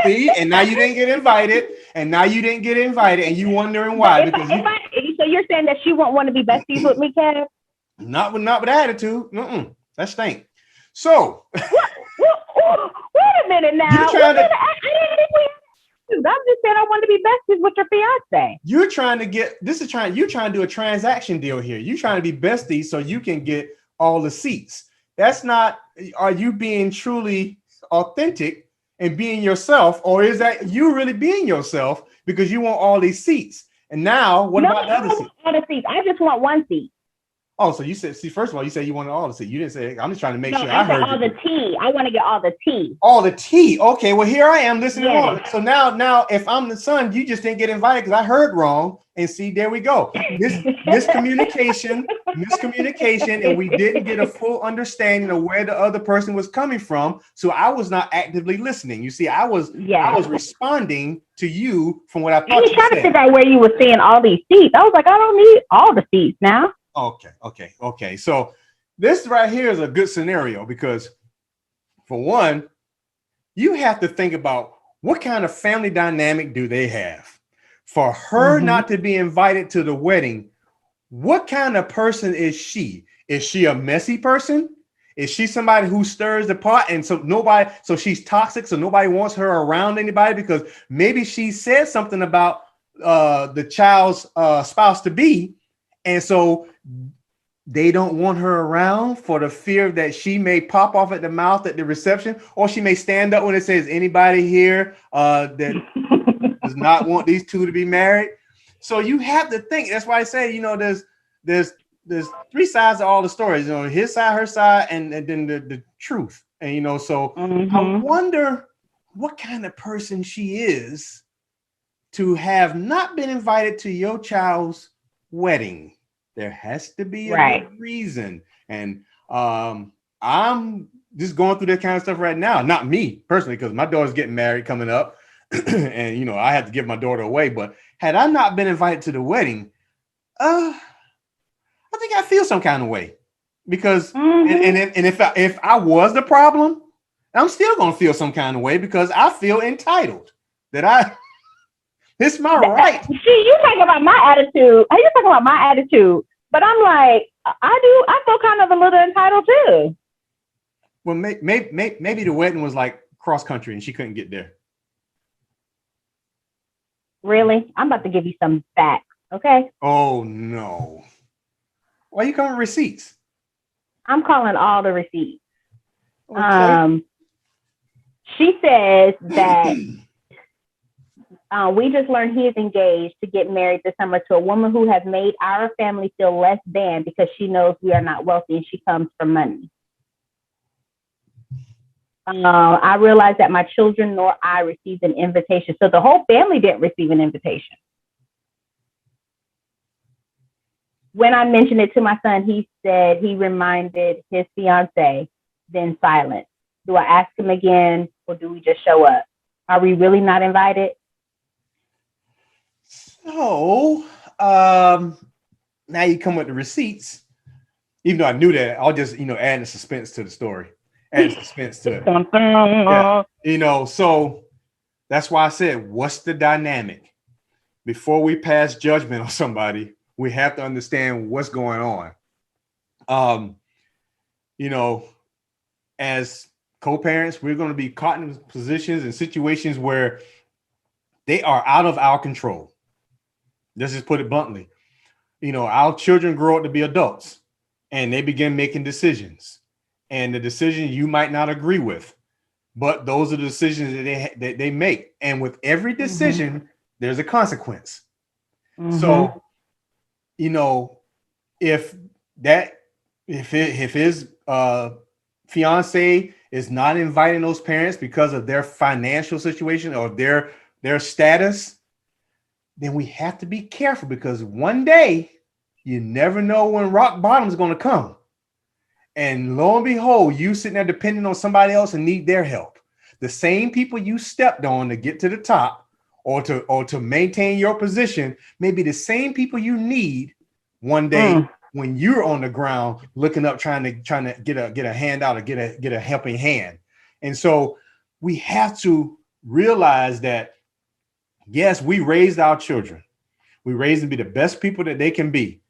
See, and now you didn't get invited, and you wondering why. So you're saying that she won't want to be besties with me, Kev? Not with attitude. That stink. So wait a minute now. I'm just saying I want to be besties with your fiance. You're trying to do a transaction deal here. You're trying to be besties so you can get all the seats. That's not, are you being truly authentic and being yourself, or is that you really being yourself because you want all these seats? And now, what about the other seats? All the seats. I just want one seat. Oh, so you said, first of all, you said you wanted all the seats. You didn't say, I'm just trying to make sure I heard all the tea. I want to get all the tea. All the tea. Okay, well, here I am listening on. So now, if I'm the son, you just didn't get invited because I heard wrong. And see, there we go. Miscommunication, and we didn't get a full understanding of where the other person was coming from. So I was not actively listening. You see, I was responding to you from what I thought you said. Trying to figure out where you were seeing all these seats. I was like, I don't need all the seats now. Okay. So this right here is a good scenario because, for one, you have to think about what kind of family dynamic do they have. For her not to be invited to the wedding, what kind of person is she? Is she a messy person? Is she somebody who stirs the pot and so she's toxic, so nobody wants her around anybody because maybe she said something about the child's spouse to be, and so they don't want her around for the fear that she may pop off at the mouth at the reception, or she may stand up when it says anybody here that does not want these two to be married. So you have to think. That's why I say, there's three sides of all the stories. His side, her side, and then the truth. And I wonder what kind of person she is to have not been invited to your child's wedding. There has to be a good reason. And I'm just going through that kind of stuff right now. Not me personally, because my daughter's getting married coming up. And, I have to give my daughter away. But had I not been invited to the wedding, I think I feel some kind of way. Because, and if I was the problem, I'm still going to feel some kind of way because I feel entitled that it's my right. See, you talking about my attitude. You talking about my attitude. But I'm like, I feel kind of a little entitled too. Well, maybe the wedding was like cross country and she couldn't get there. Really? I'm about to give you some facts, okay? Oh, no. Why are you calling receipts? I'm calling all the receipts. Okay. She says that we just learned he is engaged to get married this summer to a woman who has made our family feel less than because she knows we are not wealthy and she comes from money. I realized that my children nor I received an invitation. So the whole family didn't receive an invitation. When I mentioned it to my son, he said he reminded his fiance, then silence. Do I ask him again or do we just show up? Are we really not invited? So now you come with the receipts. Even though I knew that, I'll just, add the suspense to the story. Add suspense to it. Yeah. So that's why I said, what's the dynamic? Before we pass judgment on somebody, we have to understand what's going on. As co-parents, we're going to be caught in positions and situations where they are out of our control. Let's just put it bluntly. Our children grow up to be adults and they begin making decisions. And the decision you might not agree with, but those are the decisions that they make. And with every decision, there's a consequence. So, if his fiance is not inviting those parents because of their financial situation or their status, then we have to be careful, because one day you never know when rock bottom is going to come. And lo and behold, you sitting there depending on somebody else and need their help. The same people you stepped on to get to the top or to maintain your position may be the same people you need one day when you're on the ground looking up, trying to get a handout or get a helping hand. And so we have to realize that, yes, we raised our children. We raised them to be the best people that they can be.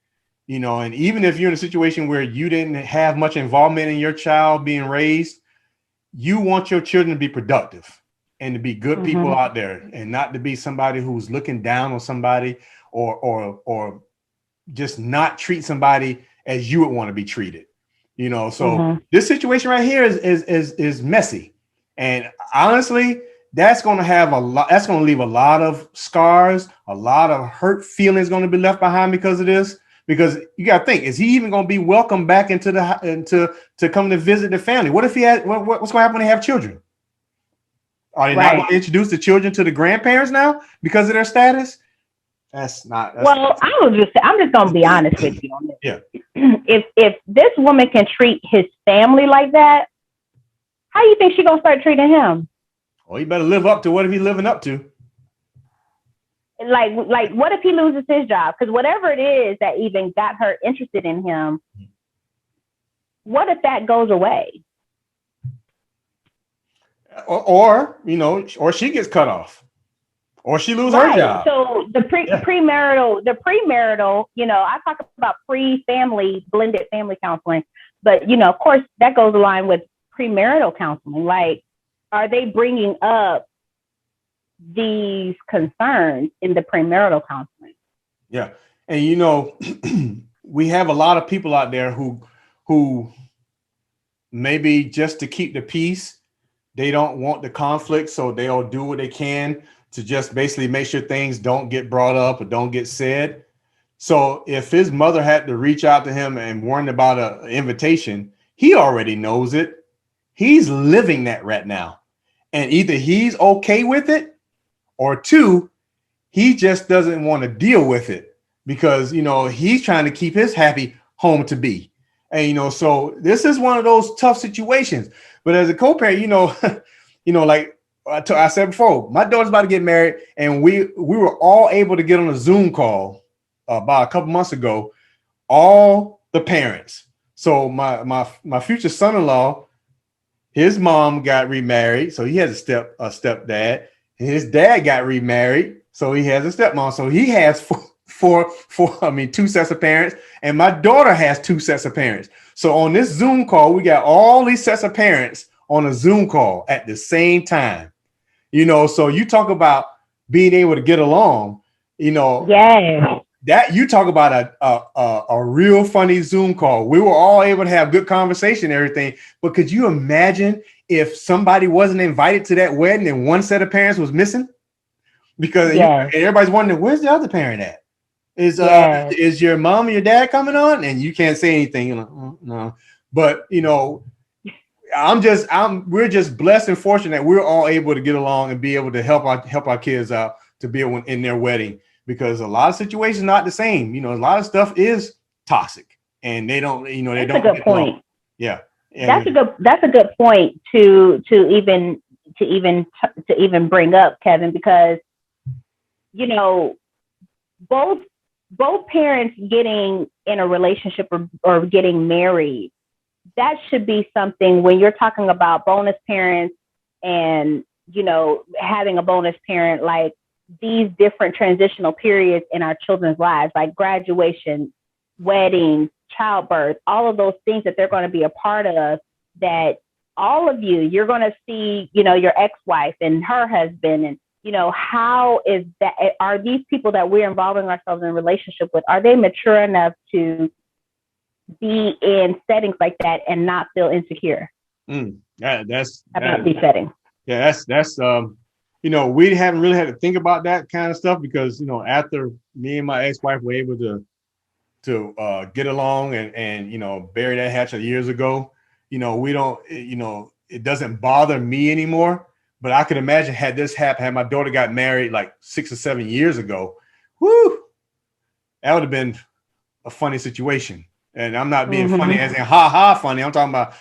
And even if you're in a situation where you didn't have much involvement in your child being raised, you want your children to be productive and to be good people out there, and not to be somebody who's looking down on somebody or just not treat somebody as you would want to be treated. So this situation right here is messy. And honestly, that's going to have that's going to leave a lot of scars, a lot of hurt feelings going to be left behind because of this. Because you got to think, is he even going to be welcomed back into to come to visit the family? What if he had, what's going to happen when they have children? Are they not going to introduce the children to the grandparents now because of their status? I'm just going to be honest with you on this. Yeah. If this woman can treat his family like that, how do you think she's going to start treating him? Well, you better live up to what he's living up to. Like, what if he loses his job? Because whatever it is that even got her interested in him, what if that goes away? Or she gets cut off, or she loses her job. So the premarital, I talk about pre-family, blended family counseling, but of course that goes along with premarital counseling. Like, are they bringing up these concerns in the premarital counseling? Yeah. And we have a lot of people out there who maybe just to keep the peace, they don't want the conflict, so they'll do what they can to just basically make sure things don't get brought up or don't get said. So if his mother had to reach out to him and warn about an invitation, he already knows it. He's living that right now. And either he's okay with it, or two, he just doesn't want to deal with it because, he's trying to keep his happy home to be. And, so this is one of those tough situations. But as a co-parent, like I said before, my daughter's about to get married, and we were all able to get on a Zoom call about a couple months ago, all the parents. So my future son-in-law, his mom got remarried, so he has a stepdad. His dad got remarried, so he has a stepmom. So he has two sets of parents, and my daughter has two sets of parents. So on this Zoom call, we got all these sets of parents on a Zoom call at the same time. So you talk about being able to get along, Yeah. That you talk about a real funny Zoom call. We were all able to have good conversation and everything. But could you imagine if somebody wasn't invited to that wedding and one set of parents was missing, because everybody's wondering, where's the other parent at? Is your mom or your dad coming on? And you can't say anything. You're like, oh, no. But we're just blessed and fortunate that we're all able to get along and be able to help our kids out to be able in their wedding, because a lot of situations are not the same. A lot of stuff is toxic and they don't, they don't. That's a good point. Yeah. That's a good point to even bring up, Kevin, because both parents getting in a relationship or getting married, that should be something when you're talking about bonus parents and having a bonus parent, like these different transitional periods in our children's lives, like graduation, weddings, childbirth, all of those things that they're going to be a part of, that all of you're going to see, your ex-wife and her husband, and how is that, are these people that we're involving ourselves in a relationship with, are they mature enough to be in settings like that and not feel insecure that's about these settings? Yeah, that's we haven't really had to think about that kind of stuff, because after me and my ex-wife were able to get along and bury that hatchet years ago, we don't, it doesn't bother me anymore. But I could imagine had this happened, had my daughter got married like 6 or 7 years ago, that would have been a funny situation. And I'm not being funny as in funny. I'm talking about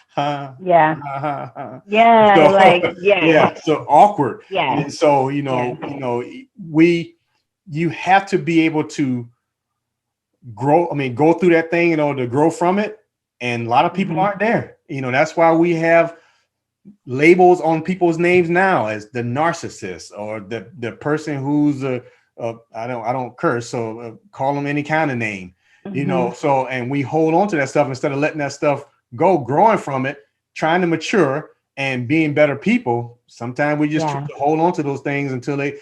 so awkward. Yeah. And so you have to be able to go through that thing in order to grow from it. And a lot of people aren't there. That's why we have labels on people's names now as the narcissist or the person who's I don't curse, so call them any kind of name, so, and we hold on to that stuff instead of letting that stuff go, growing from it, trying to mature and being better people. Sometimes we just try to hold on to those things until we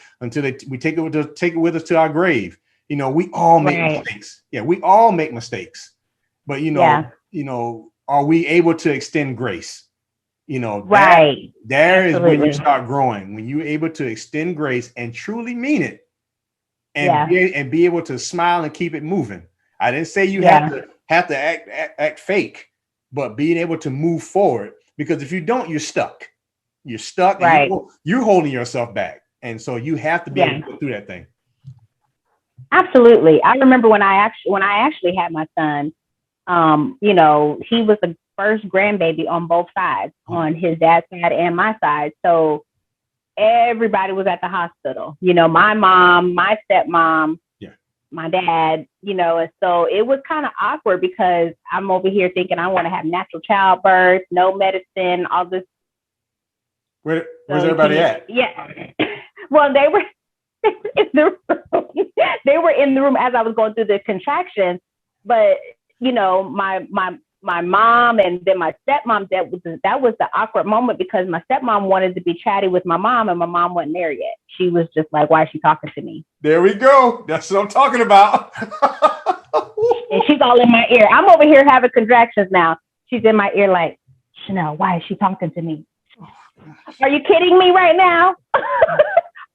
take it with us to our grave. We all make mistakes. Yeah, we all make mistakes. But are we able to extend grace? There is when you start growing, when you're able to extend grace and truly mean it, and be able to smile and keep it moving. I didn't say you have to act fake, but being able to move forward, because if you don't, you're stuck. And you're holding yourself back. And so you have to be able to go through that thing. Absolutely. I remember when I actually had my son, he was the first grandbaby on both sides, on his dad's side and my side. So everybody was at the hospital, my mom, my stepmom, my dad, and so it was kind of awkward because I'm over here thinking I want to have natural childbirth, no medicine, all this. Where's everybody at? Yeah. Well, they were in the room. They were in the room as I was going through the contractions, but my mom and then my stepmom, that was the awkward moment, because my stepmom wanted to be chatty with my mom and my mom wasn't there yet. She was just like, why is she talking to me? There we go. That's what I'm talking about. And she's all in my ear. I'm over here having contractions now. She's in my ear like, Chanel, why is she talking to me? Are you kidding me right now?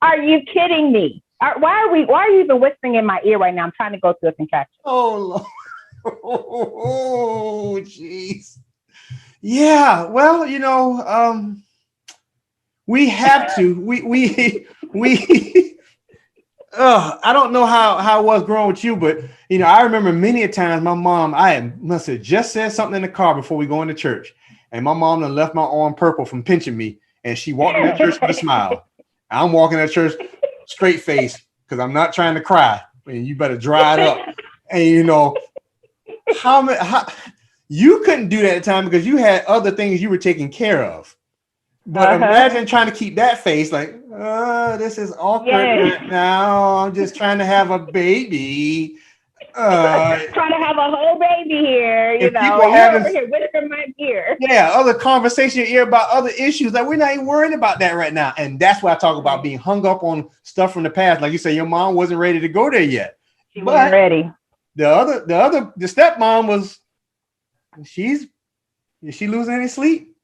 Are you kidding me? Why are you even whispering in my ear right now? I'm trying to go through a contraction. Oh, Lord. Oh, jeez. Yeah. Well, we have to. I don't know how it was growing with you, but I remember many a times my mom, I must have just said something in the car before we go into church, and my mom done left my arm purple from pinching me, and she walked into church with a smile. I'm walking to church straight face because I'm not trying to cry, and you better dry it up. And how you couldn't do that at the time because you had other things you were taking care of. But imagine trying to keep that face like, this is awkward right now. I'm just trying to have a baby. Trying to have a whole baby here, people having over here whispering my ear. Yeah, other conversation in your ear about other issues. Like, we're not even worrying about that right now. And that's why I talk about being hung up on stuff from the past. Like you say, your mom wasn't ready to go there yet. She wasn't ready. The stepmom was, is she losing any sleep?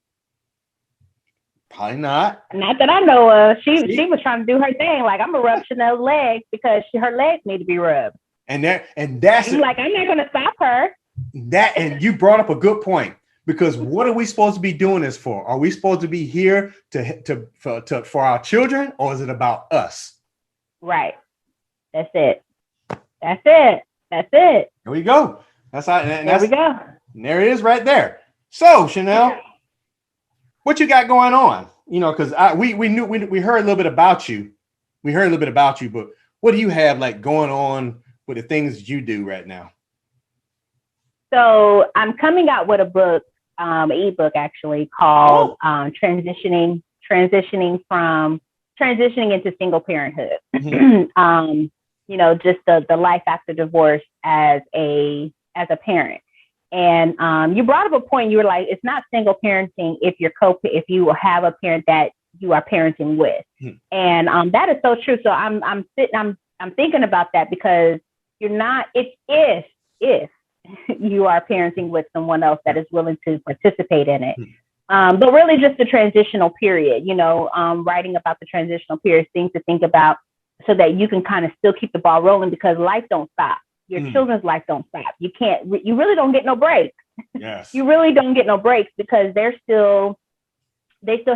Probably not. Not that I know of. She was trying to do her thing. Like, I'm gonna rub Chanel's legs because her legs need to be rubbed. And that's I'm like, I'm not gonna stop her. And you brought up a good point, because what are we supposed to be doing this for? Are we supposed to be here for our children, or is it about us? Right. That's it. There we go. There we go. And there it is right there. So, Chanel, what you got going on? You know, because we heard a little bit about you. We heard a little bit about you, but what do you have like going on with the things you do right now? So I'm coming out with a book, ebook actually, called transitioning into single parenthood. Mm-hmm. You know, just the life after divorce as a parent. And you brought up a point. You were like, it's not single parenting if you have a parent that you are parenting with. Mm-hmm. And that is so true. So I'm thinking about that, because you're not, if you are parenting with someone else that is willing to participate in it. Mm-hmm. But really just the transitional period, you know, writing about the transitional period, things to think about so that you can kind of still keep the ball rolling, because life don't stop. Your children's life don't stop. You really don't get no breaks. Yes. You really don't get no breaks, because they still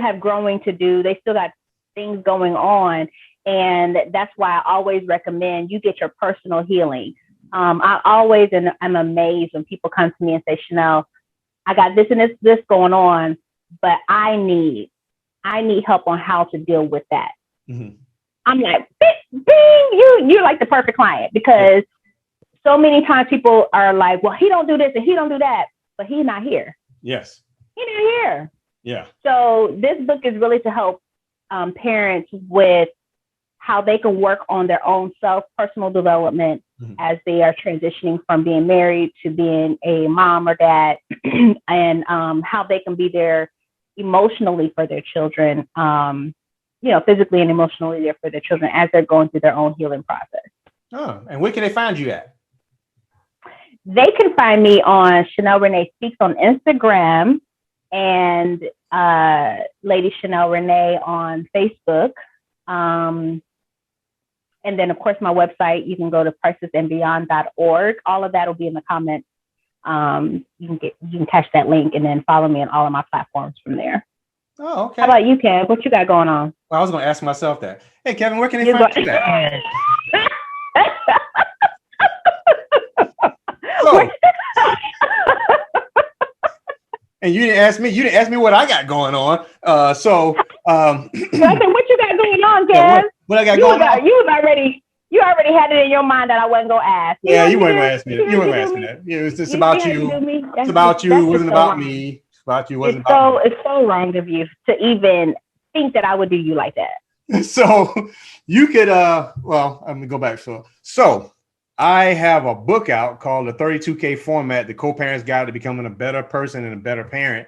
have growing to do. They still got things going on. And that's why I always recommend you get your personal healing. I always am amazed when people come to me and say, Chanel, I got this and this going on, but I need help on how to deal with that. Mm-hmm. I'm like, bing, you're like the perfect client, because so many times people are like, well, he don't do this and he don't do that, but he's not here. Yes. He's not here. Yeah. So this book is really to help parents with how they can work on their own personal development as they are transitioning from being married to being a mom or dad, and how they can be there emotionally for their children, you know, physically and emotionally there for their children as they're going through their own healing process. Oh, and where can they find you at? They can find me on Chanel Renee Speaks on Instagram, and Lady Chanel Renee on Facebook. And then, of course, my website, you can go to crisisandbeyond.org. All of that will be in the comments. You can catch that link and then follow me on all of my platforms from there. Oh, okay. How about you, Kev? What you got going on? Well, I was going to ask myself that. Hey, Kevin, where can they find you at? So, and you didn't ask me what I got going on. I said, what you got going on, Kev? Yeah, what I got going on? You already had it in your mind that I wasn't gonna ask. You weren't gonna ask me that. You weren't gonna ask me that. Yeah, it's about you. It's about you. It wasn't about me. It's about you. Wasn't about me. It's so wrong of you to even think that I would do you like that. So you could well, I'm gonna go back. So I have a book out called The 32K Format, The Co-Parents Guide to Becoming a Better Person and a Better Parent.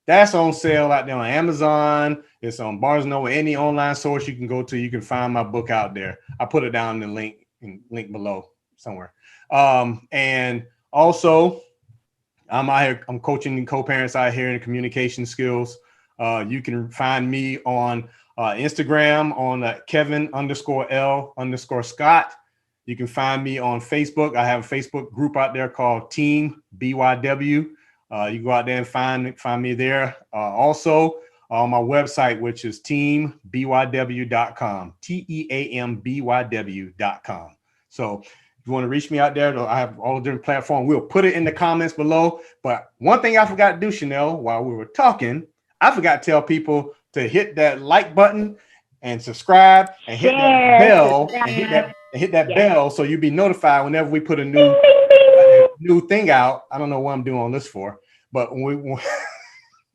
That's on sale out there on Amazon. It's on Barnes & Noble, any online source you can go to. You can find my book out there. I put it down in the link below somewhere. And also, I'm out here. I'm coaching co-parents out here in communication skills. You can find me on Instagram on Kevin_L_Scott. You can find me on Facebook. I have a Facebook group out there called Team BYW. You go out there and find me there. Also on my website, which is teambyw.com, teambyw.com. So if you want to reach me out there, I have all the different platforms. We'll put it in the comments below. But one thing I forgot to do, Chanel, while we were talking, I forgot to tell people to hit that like button and subscribe and hit that bell and hit that bell so you'll be notified whenever we put a new thing out. I don't know what I'm doing on this for, but when we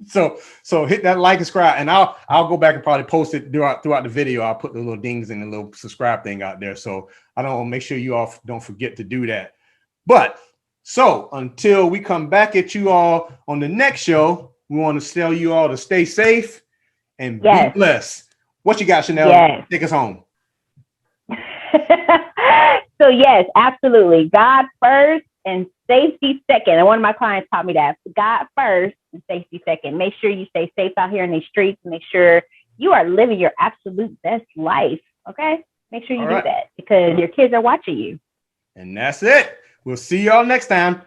so hit that like and subscribe, and I'll go back and probably post it throughout the video. I'll put the little dings and the little subscribe thing out there, so I don't make sure you all don't forget to do that. But so until we come back at you all on the next show, we want to tell you all to stay safe and be blessed. What you got, Chanel? Yes. Take us home. So yes, absolutely. God first and safety second. And one of my clients taught me that. God first and safety second. Make sure you stay safe out here in these streets. Make sure you are living your absolute best life. Okay? Make sure you do that because your kids are watching you. And that's it. We'll see y'all next time.